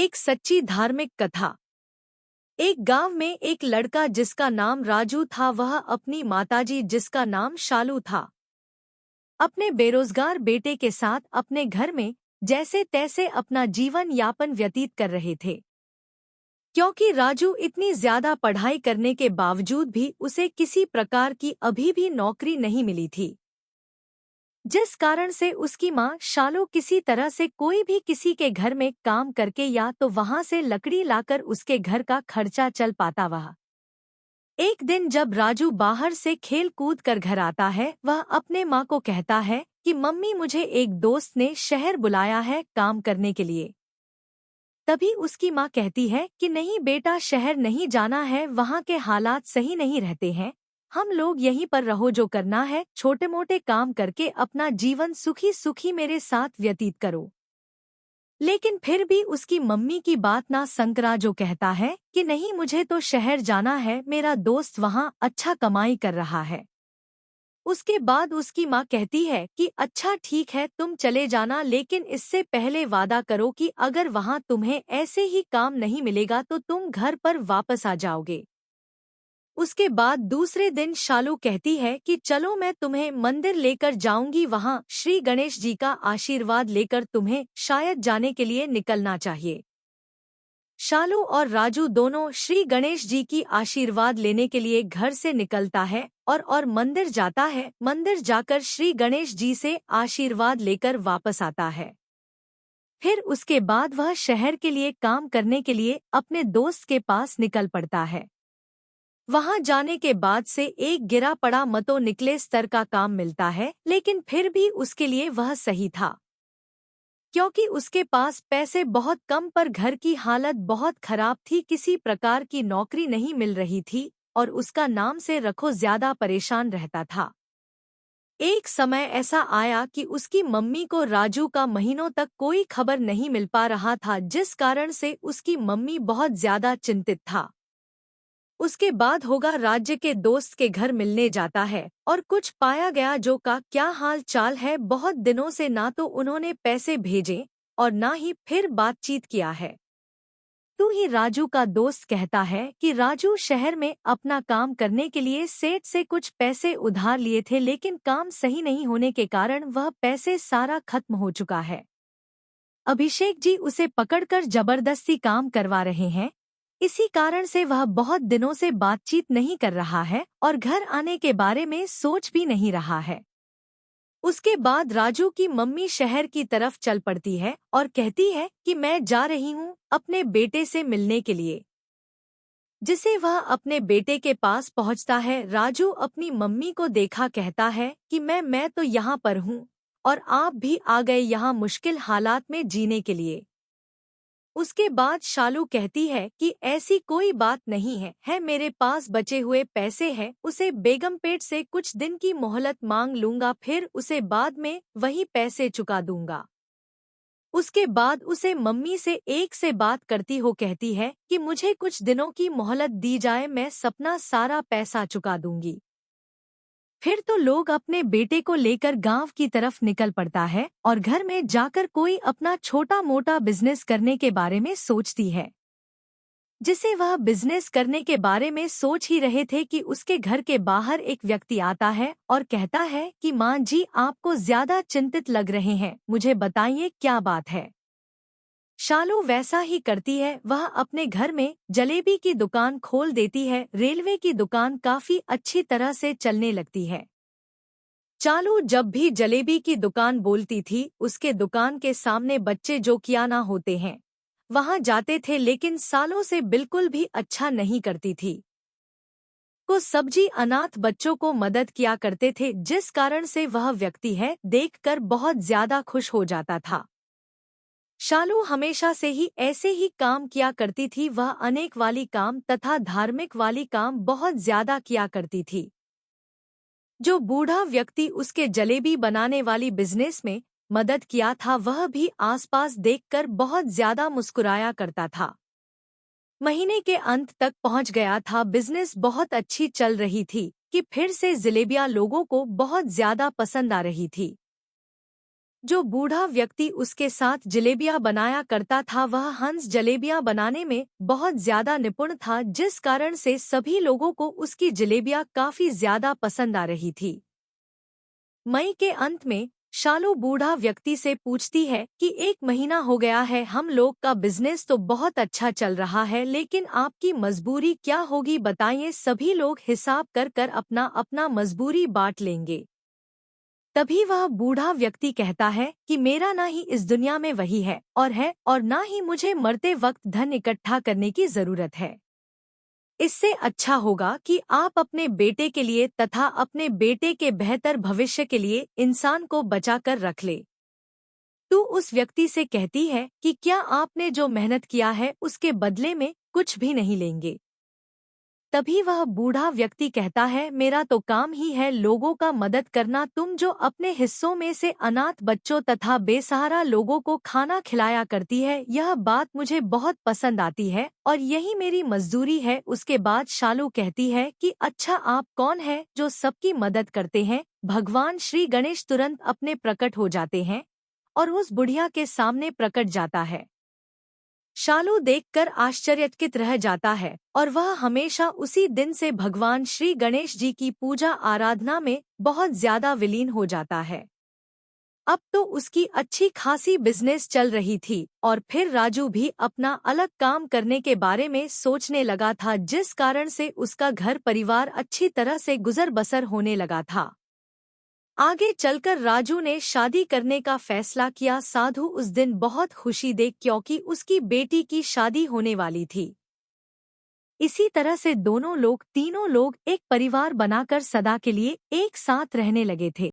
एक सच्ची धार्मिक कथा। एक गांव में एक लड़का जिसका नाम राजू था, वह अपनी माताजी जिसका नाम शालू था, अपने बेरोजगार बेटे के साथ अपने घर में जैसे तैसे अपना जीवन यापन व्यतीत कर रहे थे। क्योंकि राजू इतनी ज्यादा पढ़ाई करने के बावजूद भी उसे किसी प्रकार की अभी भी नौकरी नहीं मिली थी, जिस कारण से उसकी माँ शालू किसी तरह से कोई भी किसी के घर में काम करके या तो वहां से लकड़ी लाकर उसके घर का खर्चा चल पाता। वह एक दिन जब राजू बाहर से खेल कूद कर घर आता है, वह अपने माँ को कहता है कि मम्मी, मुझे एक दोस्त ने शहर बुलाया है काम करने के लिए। तभी उसकी माँ कहती है कि नहीं बेटा, शहर नहीं जाना है, वहाँ के हालात सही नहीं रहते हैं, हम लोग यहीं पर रहो, जो करना है छोटे मोटे काम करके अपना जीवन सुखी सुखी मेरे साथ व्यतीत करो। लेकिन फिर भी उसकी मम्मी की बात ना संकरा, जो कहता है कि नहीं, मुझे तो शहर जाना है, मेरा दोस्त वहाँ अच्छा कमाई कर रहा है। उसके बाद उसकी माँ कहती है कि अच्छा ठीक है, तुम चले जाना, लेकिन इससे पहले वादा करो कि अगर वहाँ तुम्हें ऐसे ही काम नहीं मिलेगा तो तुम घर पर वापस आ जाओगे। उसके बाद दूसरे दिन शालू कहती है कि चलो मैं तुम्हें मंदिर लेकर जाऊंगी, वहाँ श्री गणेश जी का आशीर्वाद लेकर तुम्हें शायद जाने के लिए निकलना चाहिए। शालू और राजू दोनों श्री गणेश जी की आशीर्वाद लेने के लिए घर से निकलता है और मंदिर जाता है। मंदिर जाकर श्री गणेश जी से आशीर्वाद लेकर वापस आता है। फिर उसके बाद वह शहर के लिए काम करने के लिए अपने दोस्त के पास निकल पड़ता है। वहां जाने के बाद से एक गिरा पड़ा मतों निकले स्तर का काम मिलता है, लेकिन फिर भी उसके लिए वह सही था, क्योंकि उसके पास पैसे बहुत कम पर घर की हालत बहुत खराब थी, किसी प्रकार की नौकरी नहीं मिल रही थी और उसका नाम से रखो ज्यादा परेशान रहता था। एक समय ऐसा आया कि उसकी मम्मी को राजू का महीनों तक कोई खबर नहीं मिल पा रहा था, जिस कारण से उसकी मम्मी बहुत ज्यादा चिंतित था। उसके बाद होगा राज्य के दोस्त के घर मिलने जाता है और कुछ पाया गया जो का क्या हाल चाल है, बहुत दिनों से ना तो उन्होंने पैसे भेजे और ना ही फिर बातचीत किया है। तू ही राजू का दोस्त कहता है कि राजू शहर में अपना काम करने के लिए सेठ से कुछ पैसे उधार लिए थे, लेकिन काम सही नहीं होने के कारण वह पैसे सारा खत्म हो चुका है। अभिषेक जी उसे पकड़कर जबरदस्ती काम करवा रहे हैं, इसी कारण से वह बहुत दिनों से बातचीत नहीं कर रहा है और घर आने के बारे में सोच भी नहीं रहा है। उसके बाद राजू की मम्मी शहर की तरफ चल पड़ती है और कहती है कि मैं जा रही हूँ अपने बेटे से मिलने के लिए। जिसे वह अपने बेटे के पास पहुँचता है, राजू अपनी मम्मी को देखा कहता है कि मैं तो यहाँ पर हूँ और आप भी आ गए यहाँ मुश्किल हालात में जीने के लिए। उसके बाद शालू कहती है कि ऐसी कोई बात नहीं है, मेरे पास बचे हुए पैसे हैं, उसे बेगमपेट से कुछ दिन की मोहलत मांग लूंगा, फिर उसे बाद में वही पैसे चुका दूंगा। उसके बाद उसे मम्मी से एक से बात करती हो कहती है कि मुझे कुछ दिनों की मोहलत दी जाए, मैं सपना सारा पैसा चुका दूंगी। फिर तो लोग अपने बेटे को लेकर गांव की तरफ निकल पड़ता है और घर में जाकर कोई अपना छोटा मोटा बिजनेस करने के बारे में सोचती है। जिसे वह बिजनेस करने के बारे में सोच ही रहे थे कि उसके घर के बाहर एक व्यक्ति आता है और कहता है कि माँ जी, आपको ज्यादा चिंतित लग रहे हैं, मुझे बताइए क्या बात है। शालू वैसा ही करती है, वह अपने घर में जलेबी की दुकान खोल देती है। रेलवे की दुकान काफी अच्छी तरह से चलने लगती है। चालू जब भी जलेबी की दुकान बोलती थी, उसके दुकान के सामने बच्चे जो किया ना होते हैं वहां जाते थे, लेकिन सालों से बिल्कुल भी अच्छा नहीं करती थी। को सब्जी अनाथ बच्चों को मदद किया करते थे, जिस कारण से वह व्यक्ति है देखकर बहुत ज्यादा खुश हो जाता था। शालू हमेशा से ही ऐसे ही काम किया करती थी, वह अनेक वाली काम तथा धार्मिक वाली काम बहुत ज्यादा किया करती थी। जो बूढ़ा व्यक्ति उसके जलेबी बनाने वाली बिजनेस में मदद किया था, वह भी आसपास देखकर बहुत ज्यादा मुस्कुराया करता था। महीने के अंत तक पहुंच गया था, बिजनेस बहुत अच्छी चल रही थी कि फिर से जलेबियां लोगों को बहुत ज्यादा पसंद आ रही थी। जो बूढ़ा व्यक्ति उसके साथ जलेबियां बनाया करता था वह हंस जलेबियां बनाने में बहुत ज्यादा निपुण था, जिस कारण से सभी लोगों को उसकी जलेबियां काफी ज्यादा पसंद आ रही थी। मई के अंत में शालू बूढ़ा व्यक्ति से पूछती है कि 1 महीना हो गया है, हम लोग का बिजनेस तो बहुत अच्छा चल रहा है, लेकिन आपकी मजबूरी क्या होगी बताइए। सभी लोग हिसाब कर कर अपना अपना मजबूरी बांट लेंगे। तभी वह बूढ़ा व्यक्ति कहता है कि मेरा ना ही इस दुनिया में वही है और ना ही मुझे मरते वक्त धन इकट्ठा करने की जरूरत है। इससे अच्छा होगा कि आप अपने बेटे के लिए तथा अपने बेटे के बेहतर भविष्य के लिए इंसान को बचा कर रख ले। तू उस व्यक्ति से कहती है कि क्या आपने जो मेहनत किया है उसके बदले में कुछ भी नहीं लेंगे। तभी वह बूढ़ा व्यक्ति कहता है, मेरा तो काम ही है लोगों का मदद करना, तुम जो अपने हिस्सों में से अनाथ बच्चों तथा बेसहारा लोगों को खाना खिलाया करती है, यह बात मुझे बहुत पसंद आती है और यही मेरी मजदूरी है। उसके बाद शालू कहती है कि अच्छा आप कौन है जो सबकी मदद करते हैं। भगवान श्री गणेश तुरंत अपने प्रकट हो जाते हैं और उस बुढ़िया के सामने प्रकट जाता है। शालू देखकर आश्चर्यचकित रह जाता है और वह हमेशा उसी दिन से भगवान श्री गणेश जी की पूजा आराधना में बहुत ज्यादा विलीन हो जाता है। अब तो उसकी अच्छी खासी बिजनेस चल रही थी और फिर राजू भी अपना अलग काम करने के बारे में सोचने लगा था, जिस कारण से उसका घर परिवार अच्छी तरह से गुजर बसर होने लगा था। आगे चलकर राजू ने शादी करने का फैसला किया। साधु उस दिन बहुत खुशी देख क्योंकि उसकी बेटी की शादी होने वाली थी। इसी तरह से तीनों लोग एक परिवार बनाकर सदा के लिए एक साथ रहने लगे थे।